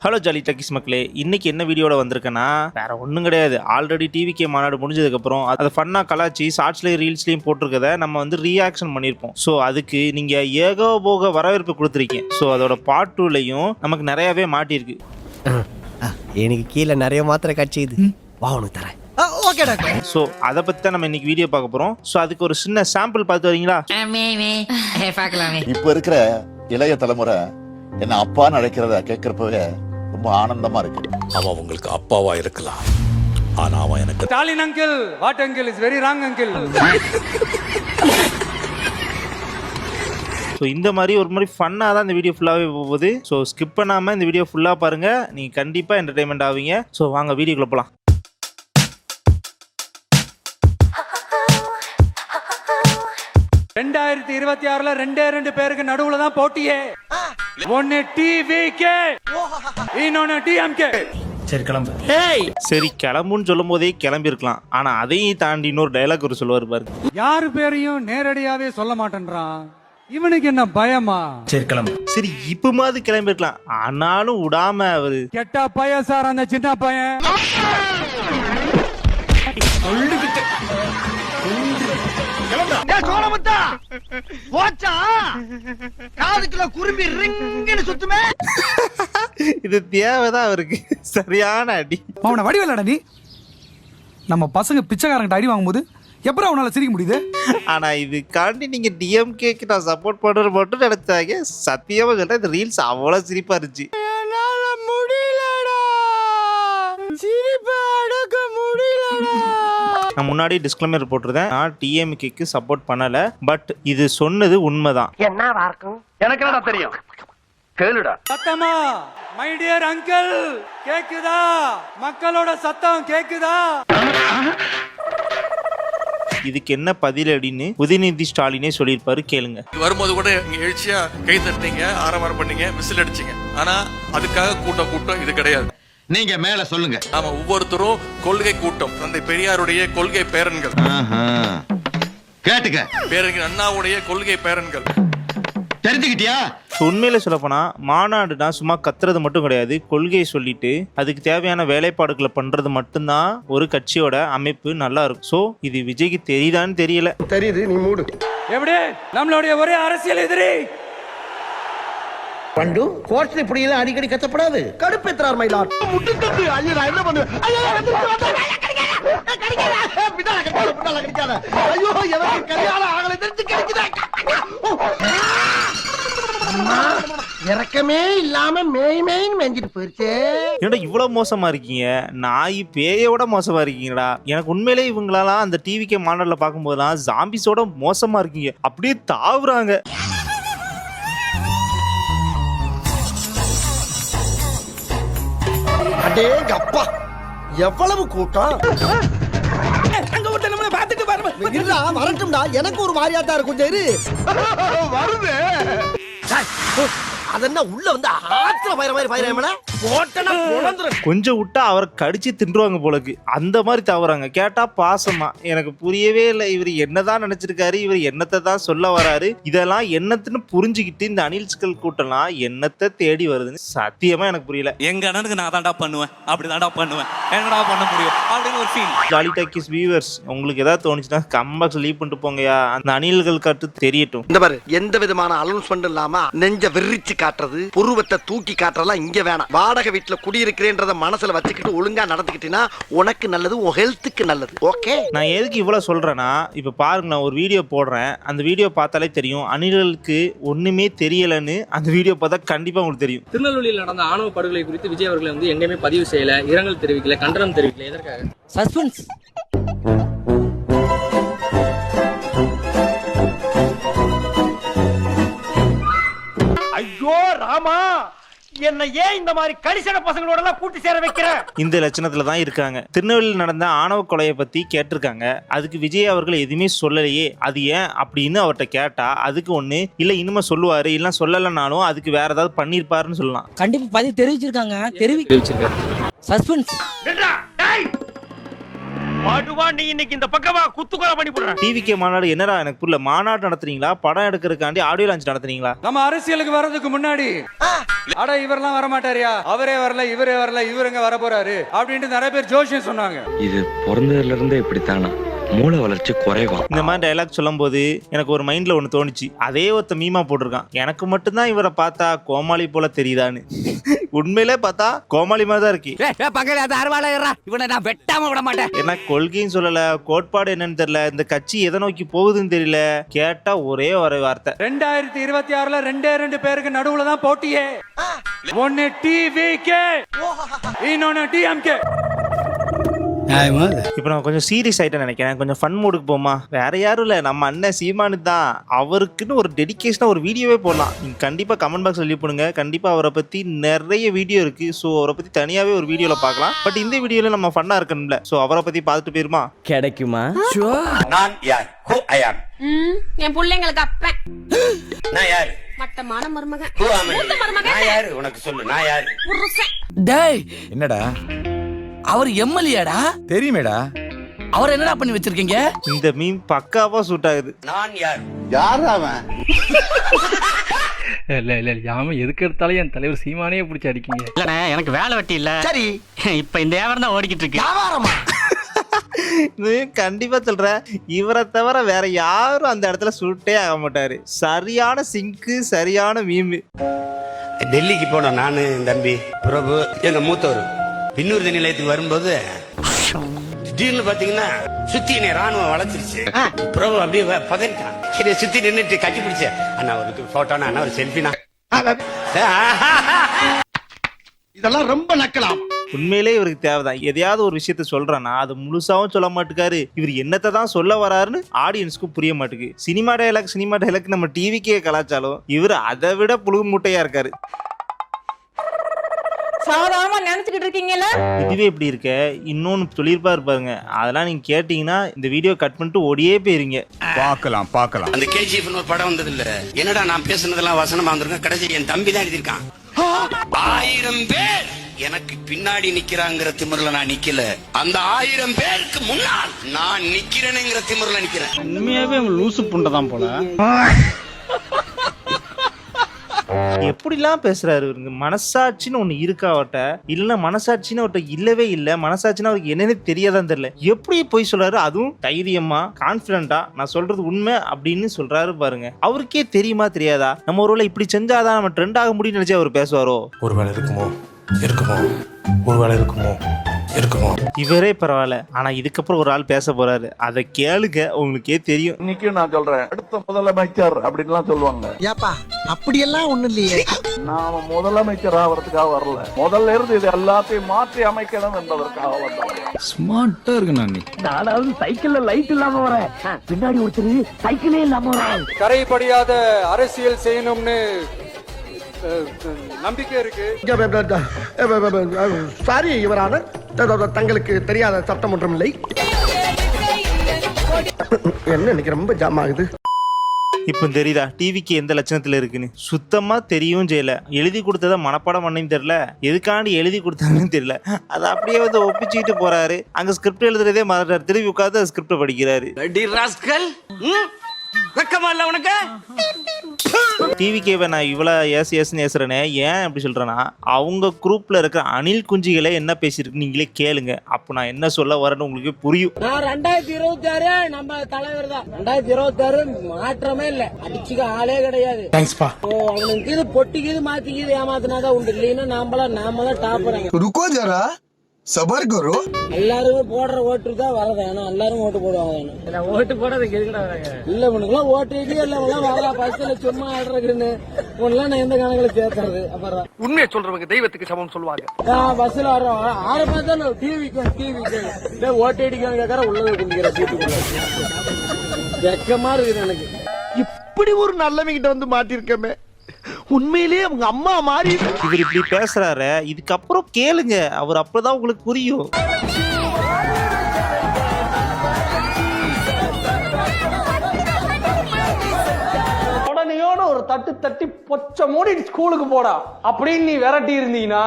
Hello jolly டக்கிஸ் மக்களே, இன்னைக்கு என்ன வீடியோட வந்திருக்கேன்னா வேற ஒன்றும் கிடையாது. ஆல்ரெடி டிவிகே மாநாடு முடிஞ்சதுக்கப்புறம் அதை ஃபன்னாக கலாச்சி ஷார்ட்ஸ்லையும் ரீல்ஸ்லையும் போட்டிருக்கதை நம்ம வந்து ரியாக்ஷன் பண்ணியிருப்போம். ஸோ அதுக்கு நீங்கள் ஏகோபோக வரவேற்பு கொடுத்துருக்கீங்க. ஸோ அதோட பார்ட் 2லையும் நமக்கு நிறையாவே மாட்டியிருக்கு. எனக்கு கீழே நிறைய மாத்திரை கட்சிது வா உனக்கு தரேன். Okay doctor. ஸோ அதை பற்றி தான் நம்ம இன்னைக்கு வீடியோ பார்க்க போகிறோம். ஸோ அதுக்கு ஒரு சின்ன சாம்பிள் பார்த்து வரீங்களா? இப்போ இருக்கிற இளைய தலைமுறை என்ன அப்பான்னு அழைக்கிறத கேட்கிறப்பவே ரொம்ப ஆனந்தமா இருக்கு. அவன் உங்களுக்கு அப்பாவா இருக்கலாம், ஆனா அவன் எனக்கு Stalin uncle, what uncle is very wrong uncle. So இந்த மாதிரி ஒரு மாதிரி ஃபன்னாக தான் இந்த வீடியோ ஃபுல்லாகவே போகுது. ஸோ ஸ்கிப் பண்ணாமல் இந்த வீடியோ ஃபுல்லாக பாருங்கள், நீங்கள் கண்டிப்பாக என்டர்டைன்மெண்ட் ஆவீங்க. ஸோ வாங்க வீடியோக்குள்ள போகலாம். 2026ல ரெண்டு பேருக்கு நடுவுல தான் போட்டியே. ஒன்னு டிவிகே, இன்னொன்னு டிஎம்கே. சரி கிளம்பு. சரி கிளம்புன்னு சொல்லும் போதே கிளம்பி இருக்கலாம். ஆனா அதையும் தாண்டி இன்னொரு டைலாக் ஒரு சொல்லுவார் பாருங்க. யாரு பேரையும் நேரடியாவே சொல்ல மாட்டேன்றான், இவனுக்கு என்ன பயமா? சரி கிளம்பு. சரி இப்ப மாதிரி கிளம்பி இருக்கலாம், ஆனாலும் விடாம அவரு கெட்ட பையன் சார், அந்த சின்ன பையன். இது தேவைதான் அவருக்கு. சரியான அடி. அவனை வடிவேலடா நீ. நம்ம பசங்க பிச்சைக்காரங்கிட்ட அடி வாங்கும்போது எப்படி அவனால சிரிக்க முடியுது? ஆனா இதுக்காண்டி நீங்க டிஎம்கேக்கு நான் சப்போர்ட் பண்றது மட்டும் நினைச்சாங்க. சத்தியமா சொல்றேன், இந்த ரீல்ஸ் அவ்வளவு சிரிப்பா இருந்துச்சு. நான் முன்னாடி டிஸ்க்ளைமர் போட்டிருந்தேன், நான் டிஎம்கேக்கு சப்போர்ட் பண்ணல. பட் இது சொன்னது உண்மைதான். என்னவா இருக்கும் எனக்கு என்னடா தெரியும், கேளுடா. சத்தமா மை டியர் அங்கிள், கேக்குதா? மக்களோட சத்தம் கேக்குதா? இதுக்கு என்ன பதில் அப்படின்னு உதயநிதி ஸ்டாலினே சொல்லியிருப்பாரு, கேளுங்க. வரும்போது கூட இங்க எழுச்சியா கை தட்டினீங்க, ஆரவாரம் பண்ணீங்க, விசில் அடிச்சீங்க. ஆனா அதுக்காக கூட்டம் இது கிடையாது. நீங்க மேல சொல்லுங்க. நாம ஒவ்வொருத்தரும் கொள்கை கூட்டம். தந்தை பெரியாருடைய கொள்கை பேரன்கள், கேட்டுக்க. பேரறிஞர் அண்ணாவுடைய கொள்கை பேரன்கள். தெரிஞ்சுக்கிட்டியா? உண்மையில சொல்லப்போனா மாநாடுனா சும்மா கத்துறது மட்டும் கிடையாது. கொள்கையை சொல்லிட்டு அதுக்கு தேவையான வேலைப்பாடுகளை பண்றது மட்டும்தான் ஒரு கட்சியோட அமைப்பு நல்லா இருக்கும். சோ இது விஜய்க்கு தெரியுதான்னு தெரியல. தெரியுது, நீ மூடு. எப்படி நம்மளுடைய ஒரே அரசியல் எதிரி பண்டு கோர்ட்ல இப்படி எல்லாம் அடிக்கடி கத்தப்படாது. கடுப்பேத்துறார் மயிலார். முட்டுக்கு ஐயா நான் என்ன பண்ணுவேன்? ஐயா ஐயோ எனக்கு கல்யாணம் ஆகல தெரிஞ்சு கிடைக்குதா? இறக்கமே இல்லாம மேய்மேன்னு மேஞ்சிட்டு போயிருச்சே. என்னடா இவ்வளவு மோசமா இருக்கீங்க? நாய் பேயோட மோசமா இருக்கீங்கடா. எனக்கு உண்மையிலே இவங்களெல்லாம் அந்த டிவிகே மாநாடுல பார்க்கும்போதுலாம் ஜாம்பிஸோட மோசமா இருக்கீங்க. அப்படியே தாவுறாங்க. அடேங்க அப்பா, எவ்வளவு கூட்டம்! வரட்டும்டா, எனக்கு ஒரு மாதிரியாத்தான் இருக்கும். சரி வருது. அதென்ன உள்ள வந்து ஆத்துல பயிர மாதிரி பயிர கொஞ்சம் விட்டா அவரை கடிச்சு தின்றுவாங்க போலக்கு, அந்த மாதிரி தவறாங்க. கேட்டா பாசமா எனக்கு புரியவே இல்லை. இவர் என்னதான் நினைச்சிருக்காரு, இவர் என்னத்தை தான் சொல்ல வராரு, இதெல்லாம் என்னத்துன்னு புரிஞ்சுக்கிட்டு இந்த அனில்ஸ்கள் கூட்டம்லாம் என்னத்தை தேடி வருதுன்னு சத்தியமா எனக்கு புரியல. எங்க அண்ணனுக்கு நான் தான்டா பண்ணுவேன், அப்படிதான்டா பண்ணுவேன், என்னடா பண்ண முடியும் அப்படின்னு ஒரு ஃபீல். ஜாலி டாக்கிஸ் வியூவர்ஸ், உங்களுக்கு ஏதாவது தோணுச்சுன்னா கம்பாக்ஸ் லீவ் பண்ணிட்டு போங்கயா. அந்த அணில்கள் காட்டு தெரியட்டும். இந்த மாதிரி எந்த விதமான அலௌன்ஸ்மெண்ட் இல்லாம நெஞ்ச விரிச்சு காட்டுறது, புருவத்தை தூக்கி காட்டுறதெல்லாம் இங்க வேணாம். வாடகை வீட்டுல குடியிருக்கிறேன்றத மனசுல வச்சுக்கிட்டு ஒழுங்கா நடந்துக்கிட்டீங்கன்னா உனக்கு நல்லது, உன் ஹெல்த்துக்கு நல்லது. ஓகே. நான் எதுக்கு இவ்வளவு சொல்றேன்னா, இப்ப பாருங்க, நான் ஒரு வீடியோ போடுறேன், அந்த வீடியோ பார்த்தாலே தெரியும் அணில்களுக்கு ஒண்ணுமே தெரியலன்னு. அந்த வீடியோ பார்த்தா கண்டிப்பா உங்களுக்கு தெரியும். திருநெல்வேலியில் நடந்த ஆணவ படுகொலை குறித்து விஜய் அவர்களை எங்கேயுமே பதிவு செய்யல, இரங்கல் தெரிவிக்கல, கண்டனம் தெரிவிக்கல. எதற்காக? சஸ்பென்ஸ். ஐயோ ராமா, என்ன ஏன் இந்த மாதிரி கடிசன பசங்களோட எல்லாம் கூட்டி சேர வைக்கிற? இந்த லட்சணத்துல தான் இருக்காங்க. திருநெல்வேலியில் நடந்த ஆணவ கொலையை பத்தி கேட்டிருக்காங்க. அதுக்கு விஜய் அவர்கள் எதுவுமே சொல்லலையே, அது ஏன் அப்படின்னு அவர்கிட்ட கேட்டா அதுக்கு ஒண்ணு இல்ல, இனிமே சொல்லுவாரு, இல்ல சொல்லலனாலும் அதுக்கு வேற ஏதாவது பண்ணிருப்பாருன்னு சொல்லலாம். கண்டிப்பா பதிவு தெரிவிச்சிருக்காங்க, தெரிவிச்சிருக்காரு. சஸ்பென்ஸ். பாடுவா நீ இன்னைக்கு இந்த பக்கமா குத்துக்கொலை பண்ணி போடுற. டிவிகே மாநாடு என்னடா எனக்கு புரியல. மாநாடு நடத்துறீங்களா, படம் எடுக்கிறதுக்காண்டி ஆடியோ லான்ச் நடத்துறீங்களா? நம்ம அரசியலுக்கு வர்றதுக்கு முன்னாடி அட இவரெல்லாம் வர மாட்டாரியா, அவரே வரல இவரே வரல இவருங்க வர போறாரு அப்படின்ட்டு நிறைய பேர் ஜோஷியம் சொன்னாங்க. இது பிறந்ததுல இருந்தே இப்படித்தானா, மூளை வளர்ச்சி குறைவா. இந்த மாதிரி டைலாக் சொல்லும் போது எனக்கு ஒரு மைண்ட்ல ஒண்ணு தோணுச்சு. அதே ஒருத்த மீமா போட்டிருக்கான், எனக்கு மட்டும்தான் இவரை பார்த்தா கோமாளி போல தெரியுதான்னு. உண்மையிலே பார்த்தா கோமாளி மாதிரி தான் இருக்கு. இவனை நான் வெட்டாம விட மாட்டேன். ஏன்னா கொள்கைன்னு சொல்லல, கோட்பாடு என்னன்னு தெரியல, இந்த கட்சி எதை நோக்கி போகுதுன்னு தெரியல. கேட்டா ஒரே ஒரு வார்த்தை, 2026ல 2 பேருக்கு நடுவுல தான் போட்டியே. ஒன்னு டிவிகே, இன்னொன்னு டிஎம்கே. இப்ப நான் கொஞ்சம் சீரியஸ் ஆயிட்டேன் நினைக்கிறேன். கொஞ்சம் ஃபன் மூடுக்கு போமா. வேற யாரும் இல்ல, நம்ம அண்ணன் சீமானு தான். அவருக்குன்னு ஒரு டெடிகேஷனா ஒரு வீடியோவே போடலாம். நீங்க கண்டிப்பா கமெண்ட் பாக்ஸ் சொல்லி போடுங்க. கண்டிப்பா அவரை பத்தி நிறைய வீடியோ இருக்கு. சோ அவரை பத்தி தனியாவே ஒரு வீடியோல பார்க்கலாம். பட் இந்த வீடியோல நம்ம ஃபன்னா இருக்கணும்ல, சோ அவரை பத்தி பார்த்துட்டு போயிருமா? கிடைக்குமா? நான் யார்? Who I am? என் பிள்ளைங்களுக்கு அப்பன். நான் யார்? மட்டமான மருமகன். Who am I? நான் யார்? உனக்கு சொல்லு, நான் யார்? டேய் என்னடா அவர் எம்எல்ஏடா. தெரியுமேடா. அவர் என்னடா பண்ணி வச்சிருக்கீங்க? இந்த மீம் பக்காவா சூட் ஆகுது. நான் யார்? யார் அவன்? இல்ல யாம எதுக்கு எடுத்தாலும் என் தலைவர் சீமானே பிடிச்சி அடிக்கீங்க. இல்லண்ணே எனக்கு வேலை வெட்டி இல்ல. சரி, இப்ப இந்த வியாபாரம் தான் ஓடிக்கிட்டு இருக்கு. வியாபாரமா? கண்டிப்பா சொல்றேன், இவரை தவிர வேற யாரும் அந்த இடத்துல சூட்டே ஆக மாட்டாரு. சரியான சிங்கு, சரியான மீம். டெல்லிக்கு போனோம் நானு, தம்பி பிரபு, எங்க மூத்தவர் பின்னூர் நிலையத்துக்கு வரும்போது திடீர்னு பாத்தீங்கன்னா சுத்தி என்னை ராணுவம் வளர்த்துருச்சு. பிரபு அப்படியே பதறிட்டான். சரி சுத்தி நின்னுட்டு கட்டி பிடிச்ச அண்ணா ஒரு போட்டோனா, அண்ணா ஒரு செல்ஃபினா. இதெல்லாம் ரொம்ப நக்கலாம். உண்மையிலே இவருக்கு தேவைதான். எதையாவது ஒரு விஷயத்த சொல்றானா அது முழுசாவும் சொல்ல மாட்டேக்காரு. இவர் என்னத்தை தான் சொல்ல வராருன்னு ஆடியன்ஸ்க்கு புரிய மாட்டேங்குது. சினிமா டைலாக் நம்ம டிவிக்கே கலாச்சாரம், இவர் அதை விட புழுகு மூட்டையா இருக்காரு. சாதாரணமா நினைச்சுக்கிட்டு இருக்கீங்கல்ல, இதுவே இப்படி இருக்க இன்னொன்னு சொல்லியிருப்பாரு பாருங்க. அதெல்லாம் நீங்க கேட்டீங்கன்னா இந்த வீடியோ கட் பண்ணிட்டு ஓடியே போயிருங்க. பார்க்கலாம். அந்த கேஜிஎஃப் ஒரு படம் வந்தது இல்ல, என்னடா நான் பேசுனதெல்லாம் வசனமா வந்திருக்கேன். கடைசி என் தம்பி தான் எழுதியிருக்கான். 1000 பேர் எனக்கு பின்னாடி நிக்கிறாங்கிற திமிர்ல நான் நிக்கல, அந்த 1000 பேருக்கு முன்னால் நான் நிக்கிறேனுங்கிற திமிர்ல நிக்கிறேன். உண்மையாவே லூசு புண்டதான் போல. எப்படிலாம் பேசுறாரு இவருங்க. மனசாட்சின்னு ஒண்ணு இருக்காவட்ட, இல்லைன்னா மனசாட்சின்னு அவர்கிட்ட இல்லவே இல்லை. மனசாட்சின்னு அவருக்கு என்னன்னு தெரியாதான் தெரியல. எப்படி போய் சொல்றாரு, அதுவும் தைரியமா கான்பிடண்டா நான் சொல்றது உண்மை அப்படின்னு சொல்றாரு பாருங்க. அவருக்கே தெரியுமா தெரியாதா? நம்ம ஒருவேளை இப்படி செஞ்சாதான் நம்ம ட்ரெண்ட் ஆக முடியும்னு நினைச்சு அவர் பேசுவாரோ? ஒருவேளை இருக்குமோ, ஒருவேளை இருக்குமோ. இவரே பரவாயில்ல, ஆனா இதுக்கப்புறம் ஒரு ஆள் பேச போறாரு. அதை கேளுங்க, உங்களுக்கே தெரியும். இன்னைக்கு நான் சொல்றேன், அடுத்த முதலமைச்சர் அப்படின்லாம் சொல்லுவாங்க. ஏப்பா அப்படியெல்லாம் ஒண்ணு இல்லையே. நாம முதலமைச்சர் ஆகிறதுக்காக வரல, முதல்ல இருந்து இது எல்லாத்தையும் மாற்றி அமைக்கணும் என்பதற்காக வந்தோம். ஸ்மார்ட்டா இருக்கு நான். நானாவது சைக்கிள்ல லைட் இல்லாம வரேன், பின்னாடி ஒருத்தரு சைக்கிளே இல்லாம வரேன். கரைபடியாத அரசியல் செய்யணும்னு நம்பிக்கை இருக்கு. சாரி இவரான, தங்களுக்கு தெரியாத சட்டம் ஒன்றும் இல்லை. என்ன இன்னைக்கு ரொம்ப ஜாம் ஆகுது. இப்ப தெரியுதா டிவிக்கு எந்த லட்சணத்துல இருக்குன்னு? சுத்தமா தெரியவும் செய்யல. எழுதி கொடுத்தத மனப்பாடம் பண்ணையும் தெரியல, எதுக்காண்டி எழுதி கொடுத்தாங்கன்னு தெரியல. அதை அப்படியே வந்து ஒப்பிச்சுக்கிட்டு போறாரு. அங்க ஸ்கிரிப்ட் எழுதுறதே மறந்துட்டாரு. திரும்பி உட்காந்து ஸ்கிரிப்ட படிக்கிறாரு. டிவிக்கேவை நான் இவ்வளவு ஏசுறேனே, ஏன் அப்படி சொல்றேன்னா, அவங்க குரூப்ல இருக்கிற அணில் குஞ்சுகளே என்ன பேசிருக்கு நீங்களே கேளுங்க. அப்ப நான் என்ன சொல்ல வரேன்னு உங்களுக்கு புரியும். நான் 2026 நம்ம தலைவர் தான். 2026 மாற்றமே இல்ல, அடிச்சுக்க ஆளே கிடையாது. அவனுக்கு இது பொட்டிக்குது மாத்திக்குது ஏமாத்தினாதான் உண்டு, இல்லைன்னா நாம தான் டாப்பர். ருக்கோ ஜரா சபர் கரோ. எல்லாரும் போடுற ஓட்டு தான் வரது, ஏன்னா எல்லாரும் ஓட்டு போடுவாங்க. ஓட்டு போடுறதுக்கு இல்ல உனக்குலாம் ஓட்டு இல்ல வரல பஸ்ல சும்மா ஆடுறதுன்னு உனலாம் நான் எந்த கணக்குல சேர்த்துறது. அப்புறம் உண்மையை சொல்றவங்க தெய்வத்துக்கு சமம் சொல்லுவாங்க. பஸ்ல வர்றோம் ஆறு பார்த்தா டிவிக்கு ஓட்டு அடிக்க கேட்கற உள்ளது குடிக்கிற சீட்டுக்குள்ள வெக்கமா இருக்குது எனக்கு. இப்படி ஒரு நல்லவங்கிட்ட வந்து மாட்டிருக்கமே, உண்மையிலேயே அவங்க அம்மா மாறி. இவர் இப்படி பேசுறாரு, இதுக்கப்புறம் கேளுங்க, அவர் அப்பதான் உங்களுக்கு புரியும். உடனேயோட ஒரு தட்டு தட்டி பொச்ச மூடி ஸ்கூலுக்கு போடா அப்படின்னு நீ விரட்டி இருந்தீங்கன்னா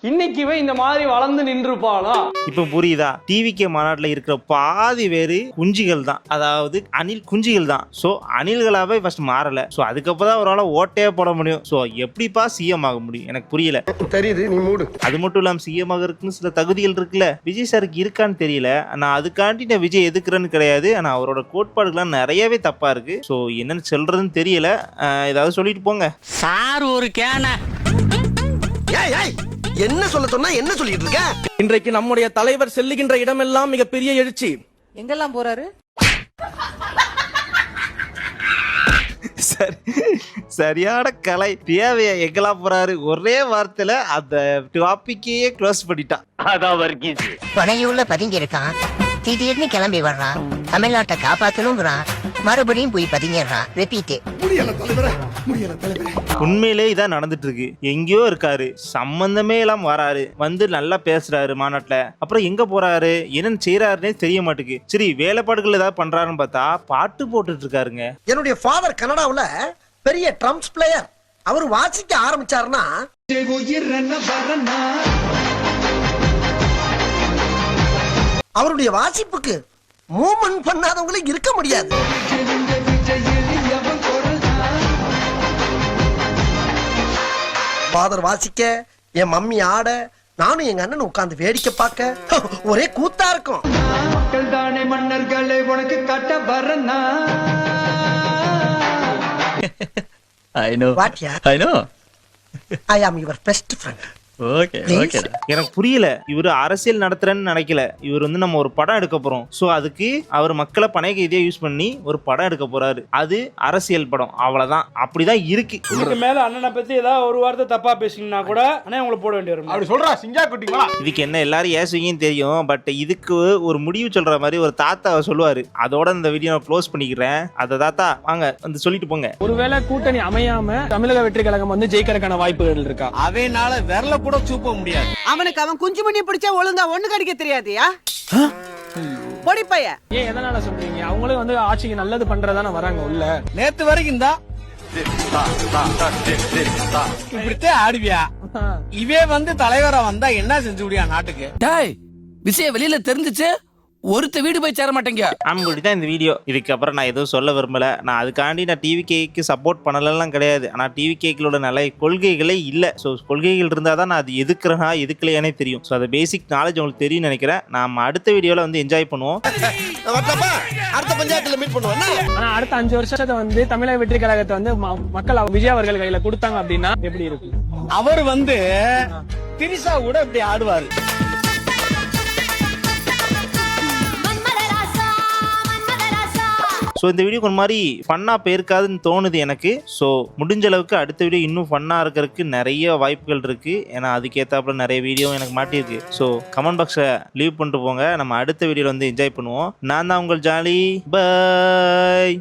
இன்னைக்கு இவன் இந்த மாதிரி வளர்ந்து நின்றுப்பானா? இப்ப புரியுதா? டிவிகே மாநாட்டுல இருக்கிற பாதி பேரு குஞ்சுகள் தான், அதாவது அணில் குஞ்சுகள் தான். சோ அணில்களாவே ஃபர்ஸ்ட் மாறல. சோ அதுக்கப்புறம் தான் அவரால் ஓட்டே போட முடியும். சோ எப்படிப்பா சிஎம் ஆக முடியும் எனக்கு புரியல. தெரியுது, நீ மூடு. அது மட்டும் இல்லாம சிஎம் ஆகிறதுக்குன்னு சில தகுதிகள் இருக்குல்ல, விஜய் சாருக்கு இருக்கான்னு தெரியல. ஆனா அதுக்காண்டி நான் விஜய் எதுக்குறேன்னு கிடையாது. ஆனா அவரோட கோட்பாடுகள்லாம் நிறையவே தப்பா இருக்கு. சோ என்னன்னு சொல்றதுன்னு தெரியல. ஏதாவது சொல்லிட்டு போங்க சார். ஒரு கேன என்ன சொல்ல சொன்னா என்ன சொல்லிட்டு இருக்க? இன்றைக்கு நம்முடைய தலைவர் செல்லுகின்ற இடமெல்லாம் மிகப்பெரிய எழுச்சி. எங்கெல்லாம் போறாரு? சரியான கலை. தேவையா எங்கெல்லாம் போறாரு? ஒரே வார்த்தையில அந்த டாபிக்கையே க்ளோஸ் பண்ணிட்டான். அதான் வர்க்கீஸ் பனையூர்ல பதுங்கி இருக்கான், திடீர்னு கிளம்பி வர்றான், தமிழ்நாட்டை காப்பாத்தணுங்கிறான், மறுபடியும் போய் பதுங்கிடுறான். ரிப்பீட். உண்மையிலே இதான் நடந்துட்டு இருக்கு. எங்கேயோ இருக்காரு, சம்பந்தமே எல்லாம் வராரு, வந்து நல்லா பேசுறாரு மாநாட்டுல. அப்புறம் எங்க போறாரு, என்னன்னு செய்யறாருன்னே தெரிய மாட்டேங்குது. சரி வேலைப்பாடுகள் ஏதாவது பண்றாருன்னு பார்த்தா பாட்டு போட்டுட்டு இருக்காருங்க. என்னுடைய ஃபாதர் கனடாவுல பெரிய ட்ரம்ஸ் பிளேயர். அவர் வாசிக்க ஆரம்பிச்சாருன்னா அவருடைய வாசிப்புக்கு மூவ்மெண்ட் பண்ணாதவங்களே இருக்க முடியாது. ஃபாதர் வாசிக்க, என் மம்மி ஆட, நானும் எங்க அண்ணன் உட்கார்ந்து வேடிக்கை பார்க்க ஒரே கூத்தா இருக்கும். மக்கள் தானே மன்னர்களை உனக்கு கட்ட வரனா. I know. What, yeah? I know. I am your best friend. Okay, okay. எனக்கு புரியல. இவரு அரசியல் நடத்துறேன்னு நினைக்கல. இவர் வந்து நம்ம ஒரு படம் எடுக்க போறோம். சோ அதுக்கு அவர் மக்களை பணைய கைதியா யூஸ் பண்ணி ஒரு படம் எடுக்க போறாரு. அது அரசியல் படம், அவ்வளவுதான். அப்படிதான் இருக்கு. இதுக்கு மேல அண்ணனை பத்தி ஏதாவது ஒரு வார்த்தை தப்பா பேசிங்கன்னா கூட அண்ணே உங்களை போட வேண்டி வரும். அப்படி சொல்றா சிங்கா குட்டிங்களா? இதுக்கு என்ன எல்லாரும் ஏசுவீங்கன்னு தெரியும். பட் இதுக்கு ஒரு முடிவு சொல்ற மாதிரி ஒரு தாத்தா சொல்லுவாரு. அதோட இந்த வீடியோ க்ளோஸ் பண்ணிக்கிறேன். அந்த தாத்தா வாங்க வந்து சொல்லிட்டு போங்க. ஒருவேளை கூட்டணி அமையாம தமிழக வெற்றி கழகம் வந்து ஜெயிக்கிறதுக்கான வாய்ப்புகள் இருக்கா? அவனால விரல கூட சூப்ப முடியாது. அவனுக்கு அவன் குஞ்சு மணி பிடிச்சா ஒழுங்கா ஒண்ணு கடிக்க தெரியாதியா? பொடி பைய. ஏன் எதனால சொல்றீங்க? அவங்களும் வந்து ஆட்சிக்கு நல்லது பண்றதானே வராங்க உள்ள. நேத்து வரைக்கும் தான் இப்படித்தான் ஆடுவியா? இவே வந்து தலைவரா வந்தா என்ன செஞ்சு முடியா நாட்டுக்கு? விஷயம் வெளியில தெரிஞ்சிச்சு, ஒருத்த வீடு போய் சேர மாட்டேங்க. அப்படிதான் இந்த வீடியோ. இதுக்கப்புறம் நான் எதுவும் சொல்ல விரும்பல. நான் அதுக்காண்டி நான் டிவிகேக்கு சப்போர்ட் பண்ணலாம் கிடையாது. ஆனால் டிவிகேக்களோட நல்ல கொள்கைகளே இல்லை. ஸோ கொள்கைகள் இருந்தால் தான் நான் அது எதுக்குறேனா எதுக்கலையானே தெரியும். ஸோ அது பேசிக் நாலேஜ் உங்களுக்கு தெரியும்னு நினைக்கிறேன். நாம் அடுத்த வீடியோவில் வந்து என்ஜாய் பண்ணுவோம். அடுத்த பஞ்சாயத்துல மீட் பண்ணுவோம். ஆனா அடுத்த 5 வருஷத்தை வந்து தமிழக வெற்றி கழகத்தை வந்து மக்கள் விஜய் அவர்கள் கையில கொடுத்தாங்க அப்படின்னா எப்படி இருக்கும்? அவர் வந்து திரிசா கூட இப்படி ஆடுவாரு. ஸோ இந்த வீடியோ ஒரு மாதிரி ஃபன்னாக போயிருக்காதுன்னு தோணுது எனக்கு. ஸோ முடிஞ்ச அளவுக்கு அடுத்த வீடியோ இன்னும் ஃபன்னாக இருக்கிறதுக்கு நிறைய வாய்ப்புகள் இருக்குது. ஏன்னா அதுக்கேற்றாப்புல நிறைய வீடியோ எனக்கு மாட்டியிருக்கு. ஸோ கமெண்ட் பாக்ஸை லீவ் பண்ணிட்டு போங்க. நம்ம அடுத்த வீடியோவில் வந்து என்ஜாய் பண்ணுவோம். நான் தான் உங்கள் ஜாலி. பை.